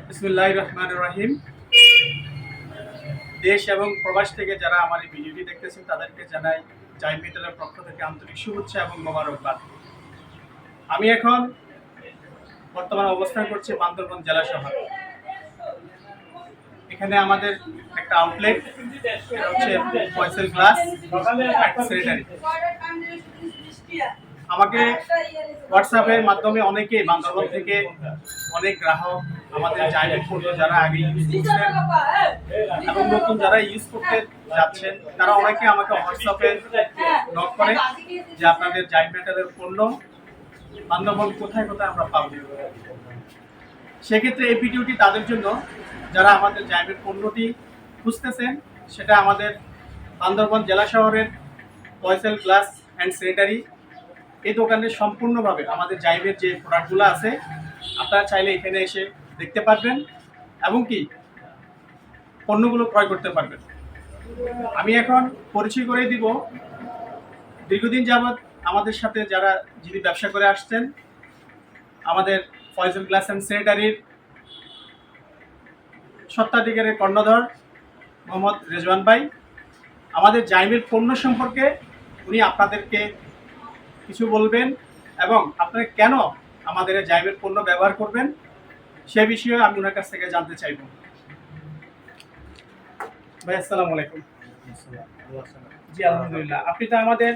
বিসমিল্লাহির রহমানির রহিম। দেশ এবং প্রবাস থেকে যারা আমার এই ভিডিওটি দেখতেছেন তাদেরকে জানাই জাইম মেটালের পক্ষ থেকে আন্তরিক শুভেচ্ছা এবং মোবারকবাদ। আমি এখন বর্তমানে অবস্থান করছি বান্দরবান জেলা শহর। এখানে আমাদের একটা আউটলেট, এটা হচ্ছে ফয়সাল গ্লাস সেক্রেটারি। আমাকে হোয়াটসঅ্যাপের মাধ্যমে অনেকেই বান্দরবান থেকে অনেক গ্রাহক আমাদের জাইমের পণ্য যারা আগে ইউজ করছেন এবং নতুন যারা ইউজ করতে যাচ্ছেন তারা অনেকে আমাকে হোয়াটসঅ্যাপে নক করে যে আপনাদের জাইম মেটালের পণ্য বান্দরবান কোথায় কোথায় আমরা পাবো। সেক্ষেত্রে এই ভিডিওটি তাদের জন্য যারা আমাদের জাইমের পণ্যটি খুঁজতেছেন। সেটা আমাদের বান্দরবান জেলা শহরের ফয়সাল গ্লাস অ্যান্ড স্যানিটারি এই দোকানে সম্পূর্ণভাবে আমাদের জাইমের যে প্রোডাক্টগুলো আছে আপনারা চাইলে এখানে এসে দেখতে পারবেন এবং কি পণ্যগুলো ক্রয় করতে পারবেন। আমি এখন পরিচয় করে দিব দীর্ঘদিন যাবৎ আমাদের সাথে যারা যিনি ব্যবসা করে আসছেন, আমাদের ফয়সাল গ্লাস অ্যান্ড স্যানিটারির স্বত্বাধিকারের কর্ণধর মোহাম্মদ রেজওয়ান ভাই। আমাদের জাইমের পণ্য সম্পর্কে উনি আপনাদেরকে কিছু বলবেন এবং আপনারা কেন আমাদের জাইমের পণ্য ব্যবহার করবেন সে বিষয়ে আমি ওনার কাছ থেকে জানতে চাইব। ভাই আসসালামু আলাইকুম। জি আলহামদুলিল্লাহ। আপনি তো আমাদের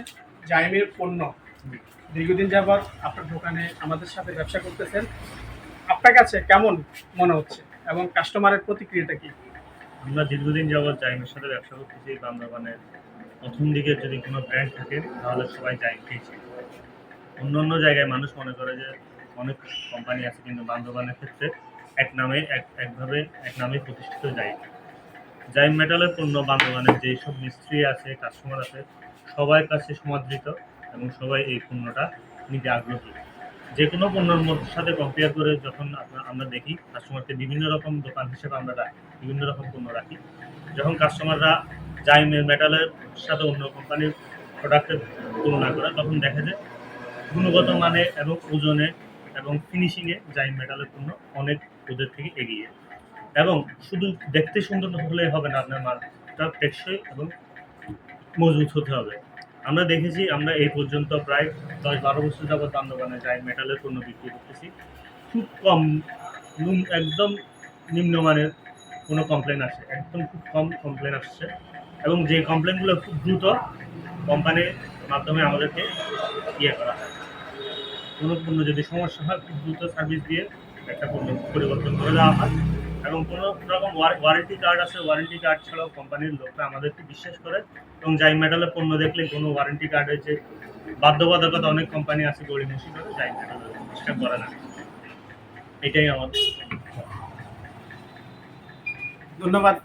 জাইমের পণ্য দীর্ঘদিন যাবৎ আপনার দোকানে আমাদের সাথে ব্যবসা করতেছেন, আপনার কাছে কেমন মনে হচ্ছে এবং কাস্টমারের প্রতিক্রিয়াটা কি? আমরা দীর্ঘদিন যাবৎ জাইমের সাথে ব্যবসা করতেছি। বান্দরবানের প্রথম দিকে যদি কোনো ব্র্যান্ড থাকে তাহলে সবাই জাইম খেয়েছে। অন্য অন্য জায়গায় মানুষ মনে করে যে অনেক কোম্পানি আছে, কিন্তু বান্দরবানের ক্ষেত্রে এক নামে প্রতিষ্ঠিত জাইম মেটালের পণ্য বান্দরবানের যেসব মিস্ত্রি আছে, কাস্টমার আছে, সবার কাছে সমাদৃত এবং সবাই এই পণ্যটা নিতে আগ্রহী। যে কোনো পণ্যের সাথে কম্পেয়ার করে যখন আমরা দেখি কাস্টমারকে বিভিন্ন রকম দোকান হিসেবে আমরা বিভিন্ন রকম পণ্য রাখি, যখন কাস্টমাররা জাইম মেটালের সাথে অন্য কোম্পানির প্রোডাক্টের তুলনা করে তখন দেখা যায় গুণগত মানে এবং ওজনে এবং ফিনিশিংয়ে জাইম মেটালের পণ্য অনেক ওদের থেকে এগিয়ে। এবং শুধু দেখতে সুন্দর হলেই হবে না, আপনার মালটা টেকসই এবং মজবুত হতে হবে। আমরা দেখেছি, আমরা এই পর্যন্ত প্রায় 10-12 বছর যাবৎ বান্দরবানে জাইম মেটালের পণ্য বিক্রি করতেছি। খুব কম একদম নিম্নমানের কোনো কমপ্লেন আসে, একদম খুব কম কমপ্লেন আসছে এবং যে কমপ্লেনগুলো খুব দ্রুত কোম্পানির মাধ্যমে আমাদেরকে করা হয়। কোনো পণ্য যদি সমস্যা হয় খুব দ্রুত সার্ভিস দিয়ে একটা পণ্য পরিবর্তন করে দেওয়া হয় এবং কোনো রকম ওয়ারেন্টি কার্ড আছে, ওয়ারেন্টি কার্ড ছাড়াও কোম্পানির লোকরা আমাদেরকে বিশ্বাস করে এবং জাইম মেটালের পণ্য দেখলে কোনো ওয়ারেন্টি কার্ড হয়েছে বাধ্যবাধকতা অনেক কোম্পানি আছে গড়িমসি করে জাইম মেটালের চেষ্টা করে না। এটাই আমাদের। ধন্যবাদ।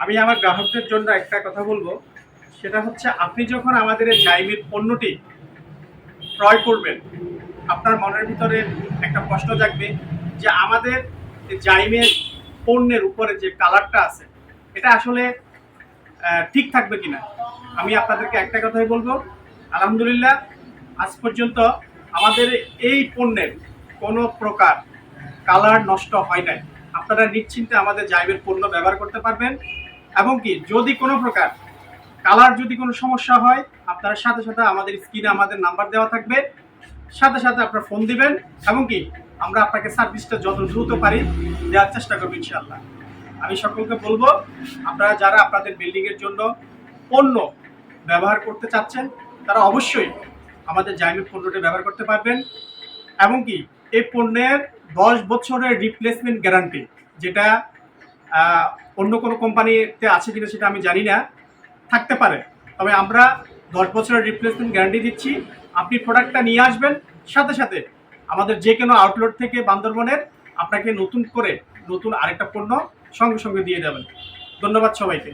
আমি আমার গ্রাহকদের জন্য একটা কথা বলবো, সেটা হচ্ছে আপনি যখন আমাদের এই জাইমের পণ্যটি ক্রয় করবেন আপনার মনের ভিতরে একটা প্রশ্ন জাগবে যে আমাদের জাইমের পণ্যের উপরে যে কালারটা আছে এটা আসলে ঠিক থাকবে কিনা। আমি আপনাদেরকে একটা কথাই বলবো, আলহামদুলিল্লাহ আজ পর্যন্ত আমাদের এই পণ্যের কোনো প্রকার কালার নষ্ট হয় নাই। আপনারা নিশ্চিন্তে আমাদের জাইমের পণ্য ব্যবহার করতে পারবেন এবং কি যদি কোনো প্রকার কালার যদি কোনো সমস্যা হয় আপনার সাথে সাথে আমাদের স্ক্রিনে আমাদের নাম্বার দেওয়া থাকবে, সাথে সাথে আপনার ফোন দিবেন এবং কি আমরা আপনাকে সার্ভিসটা যত দ্রুত পারি দেওয়ার চেষ্টা করবো ইনশাআল্লাহ। আমি সকলকে বলবো আপনারা যারা আপনাদের বিল্ডিংয়ের জন্য পণ্য ব্যবহার করতে চাচ্ছেন তারা অবশ্যই আমাদের জাইমের পণ্যটি ব্যবহার করতে পারবেন এবং কি এই পণ্যের 10 বছরের রিপ্লেসমেন্ট গ্যারান্টি, যেটা অন্য কোনো কোম্পানিতে আছে কিনা সেটা আমি জানি না, থাকতে পারে, তবে আমরা 10 বছরের রিপ্লেসমেন্ট গ্যারান্টি দিচ্ছি। আপনি প্রোডাক্টটা নিয়ে আসবেন, সাথে সাথে আমাদের যে কোনো আউটলেট থেকে বান্দরবনের আপনাকে নতুন আরেকটা পণ্য সঙ্গে সঙ্গে দিয়ে দেবেন। ধন্যবাদ সবাইকে।